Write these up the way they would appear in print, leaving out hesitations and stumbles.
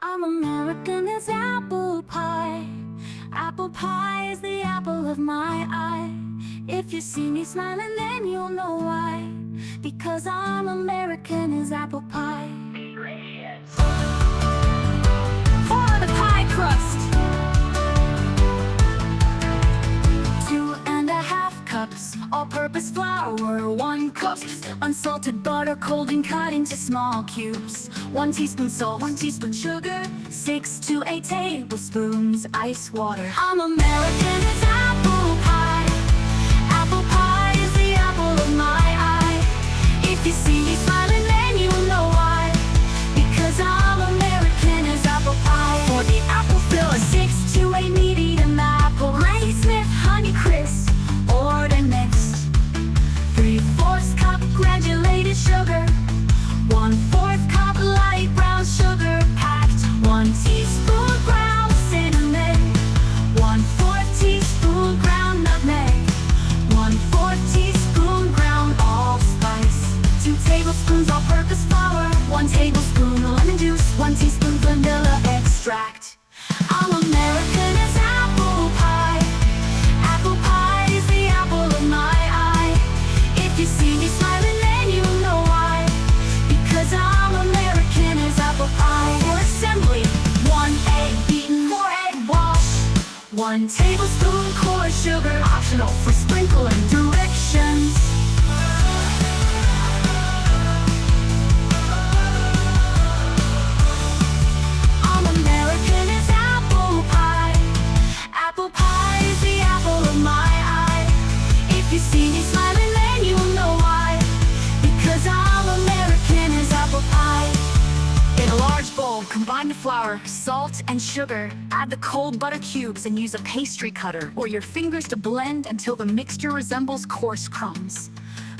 I'm American as apple pie. Apple pie is the apple of my eye. If you see me smiling, then you'll know why. Because I'm American as apple pie. For the pie crust, 2½ cups all-purpose flour, 1 cup unsalted butter, cold and cut into small cubes, 1 teaspoon salt, 1 teaspoon sugar, 6 to 8 tablespoons ice water. I'm American as apple pie. Apple pie is the apple of my eye. If you see me smiling, then you'll know why. Because I'm American as apple pie. For the apple fill, a 6 to 8 medium apple, Granny Smith Honeycrisp, order mixed. 3/4 cup granulated sugar, 1/4 cup light brown sugar packed, 1 teaspoon ground cinnamon, 1/4 teaspoon ground nutmeg, 1/4 teaspoon ground allspice, 2 tablespoons all-purpose flour, 1 tablespoon lemon juice, 1 teaspoon vanilla extract. I'm American as apple pie. Apple pie is the apple of my eye. If you see me smiling, then you'll know why. Because I'm American as apple pie. For assembly, 1 egg beaten, 4 egg wash, 1 tablespoon coarse sugar, optional for sprinkling directions. I'm American as apple pie. Apple pie is the apple of my eye. If you see me smiling, then you'll know why. Because I'm American as apple pie. In a large bowl, combine the flour, salt, and sugar. Add the cold butter cubes and use a pastry cutter or your fingers to blend until the mixture resembles coarse crumbs.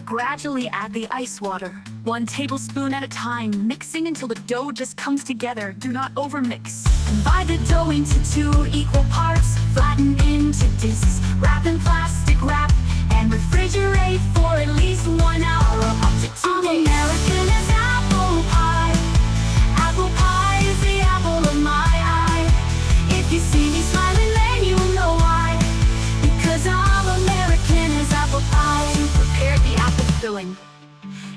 Gradually add the ice water, 1 tablespoon at a time, mixing until the dough just comes together. Do not overmix. Divide the dough into 2 equal parts, flatten into discs, wrap in plastic wrap, and refrigerate for at least 1 hour or up to 2 days. I'm American as apple pie. Apple pie is the apple of my eye. If you see me smiling, then you'll know why. Because I'm American as apple pie. To prepare the apple filling,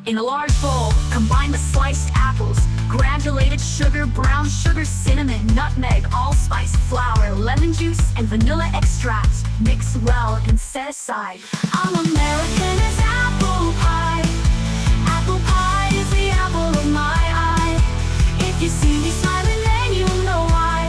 in a large bowl, combine the sliced apples, granulated sugar, brown sugar, cinnamon, nutmeg, allspice, flour, lemon juice, and vanilla extract. Mix well and set aside. I'm American as apple pie. Apple pie is the apple of my eye. If you see me smiling, then you'll know why.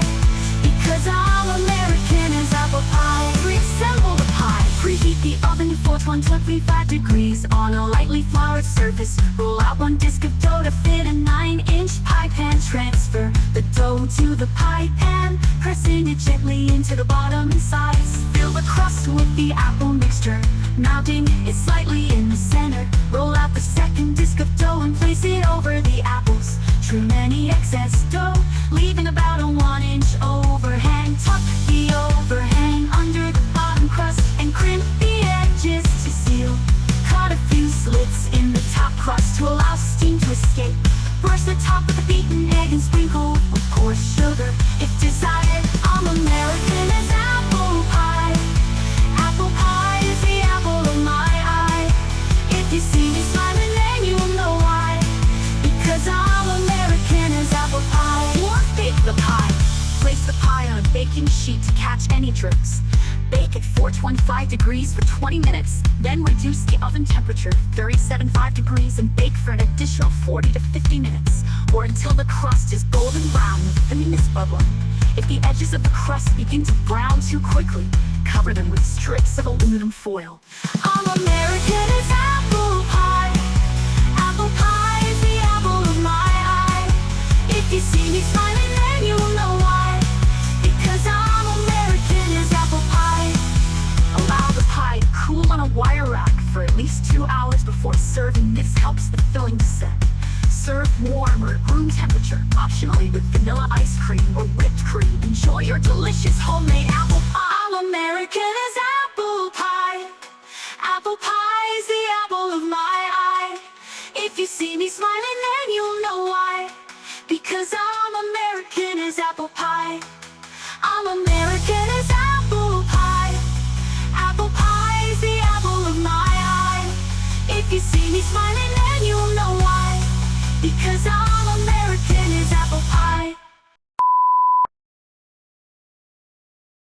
Because I'm American as apple pie. Reassemble the pie. Preheat the oven to 425 degrees on a lightly floured surface. Roll out 1 disc of dough to fit a 9-inch pie pan. Transfer the dough to the pie pan, pressing it gently into the bottom and sides. Fill the crust with the apple mixture, mounting it slightly in the center. Roll out the 2nd disc of dough and place it over the apples. Trim any excess dough, leaving about a 1-inch overhang. Tuck the overhang under the bottom crust and crimp the edges to seal. Cut a few slits in the top crust to allow steam to escape. Brush the top with a beaten egg and sprinkle with coarse sugar if desired. I'm American as apple pie. Apple pie is the apple of my eye. If you see me smiling, then you'll know why. Because I'm American as apple pie. Or bake the pie. Place the pie on a baking sheet to catch any drips. Bake at 425 degrees for 20 minutes. Then reduce the oven temperature 37.5 degrees and bake for an additional 40 to 50 minutes, or until the crust is golden brown with thinness bubbling. If the edges of the crust begin to brown too quickly, cover them with strips of aluminum foil. I'm American as apple pie. Apple pie is the apple of my eye. If you see me smiling, then you'll know why. Because I'm American as apple pie. Allow the pie to cool on a wire rack for at least 2 hours before serving. This helps the filling to set. Serve warm or at room temperature, optionally with vanilla ice cream or whipped cream. Enjoy your delicious homemade apple pie. I'm American as apple pie. Apple pie is the apple of my eye. If you see me smiling, then you'll know why. Because I'm American as you see me smiling, then you'll know why. Because I